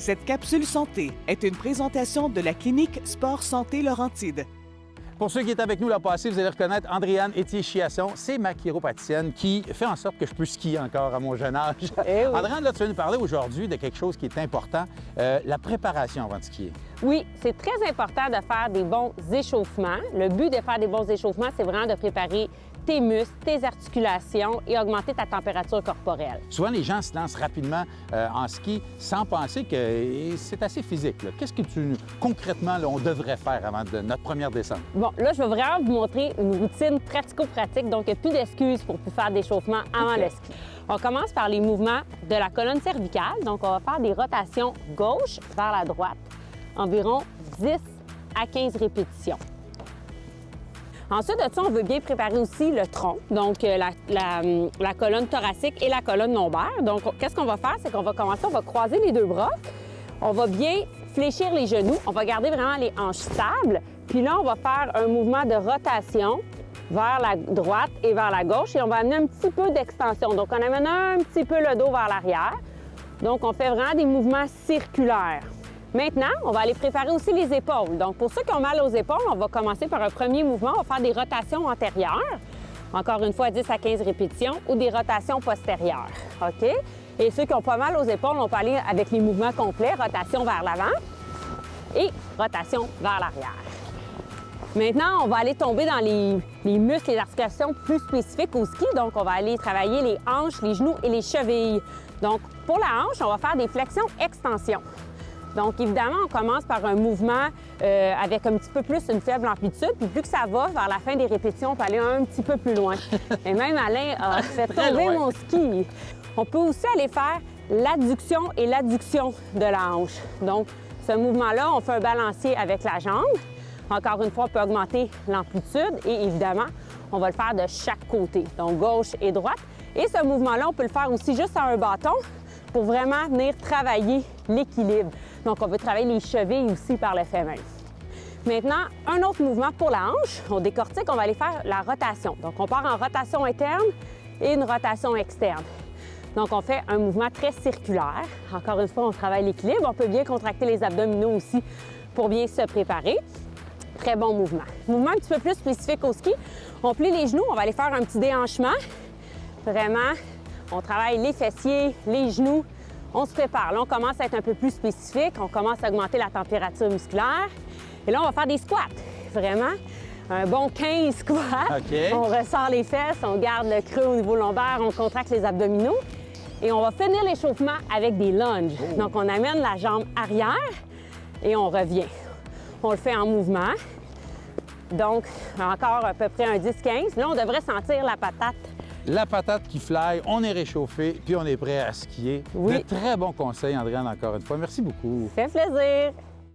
Cette capsule santé est une présentation de la clinique Sport Santé Laurentide. Pour ceux qui étaient avec nous l'an passé, vous allez reconnaître Andréane Étier-Chiasson. C'est ma chiropraticienne qui fait en sorte que je peux skier encore à mon jeune âge. Eh oui. Andréane, là, tu vas nous parler aujourd'hui de quelque chose qui est important, la préparation avant de skier. Oui, c'est très important de faire des bons échauffements. Le but de faire des bons échauffements, c'est vraiment de préparer tes muscles, tes articulations et augmenter ta température corporelle. Souvent, les gens se lancent rapidement en ski sans penser que c'est assez physique. Qu'est-ce que concrètement, là, on devrait faire avant notre première descente? Bon, là, je vais vraiment vous montrer une routine pratico-pratique, donc il n'y a plus d'excuses pour faire d'échauffement avant le ski. On commence par les mouvements de la colonne cervicale. Donc, on va faire des rotations gauche vers la droite, environ 10 à 15 répétitions. Ensuite de ça, on veut bien préparer aussi le tronc, donc la colonne thoracique et la colonne lombaire. Donc, qu'est-ce qu'on va faire? C'est qu'on va commencer, on va croiser les deux bras, on va bien fléchir les genoux, on va garder vraiment les hanches stables, puis là, on va faire un mouvement de rotation vers la droite et vers la gauche et on va amener un petit peu d'extension. Donc, on amène un petit peu le dos vers l'arrière. Donc, on fait vraiment des mouvements circulaires. Maintenant, on va aller préparer aussi les épaules. Donc, pour ceux qui ont mal aux épaules, on va commencer par un premier mouvement. On va faire des rotations antérieures, encore une fois 10 à 15 répétitions, ou des rotations postérieures. OK? Et ceux qui ont pas mal aux épaules, on peut aller avec les mouvements complets, rotation vers l'avant et rotation vers l'arrière. Maintenant, on va aller tomber dans les muscles et les articulations plus spécifiques au ski. Donc, on va aller travailler les hanches, les genoux et les chevilles. Donc, pour la hanche, on va faire des flexions-extensions. Donc, évidemment, on commence par un mouvement avec un petit peu plus une faible amplitude. Puis plus que ça va, vers la fin des répétitions, on peut aller un petit peu plus loin. Et même Alain a fait tomber mon ski. On peut aussi aller faire l'adduction et l'adduction de la hanche. Donc, ce mouvement-là, on fait un balancier avec la jambe. Encore une fois, on peut augmenter l'amplitude et évidemment, on va le faire de chaque côté, donc gauche et droite. Et ce mouvement-là, on peut le faire aussi juste à un bâton pour vraiment venir travailler l'équilibre. Donc, on veut travailler les chevilles aussi par le fait même. Maintenant, un autre mouvement pour la hanche, on décortique, on va aller faire la rotation. Donc, on part en rotation interne et une rotation externe. Donc, on fait un mouvement très circulaire. Encore une fois, on travaille l'équilibre. On peut bien contracter les abdominaux aussi pour bien se préparer. Très bon mouvement. Mouvement un petit peu plus spécifique au ski. On plie les genoux, on va aller faire un petit déhanchement. Vraiment, on travaille les fessiers, les genoux. On se prépare. Là, on commence à être un peu plus spécifique. On commence à augmenter la température musculaire. Et là, on va faire des squats. Vraiment, un bon 15 squats. Okay. On ressort les fesses, on garde le creux au niveau lombaire, on contracte les abdominaux. Et on va finir l'échauffement avec des lunges. Donc, on amène la jambe arrière et on revient. On le fait en mouvement. Donc, encore à peu près un 10-15. Là, on devrait sentir la patate. La patate qui fly, on est réchauffé, puis on est prêt à skier. Oui. De très bons conseils, Andréane, encore une fois. Merci beaucoup. Ça fait plaisir.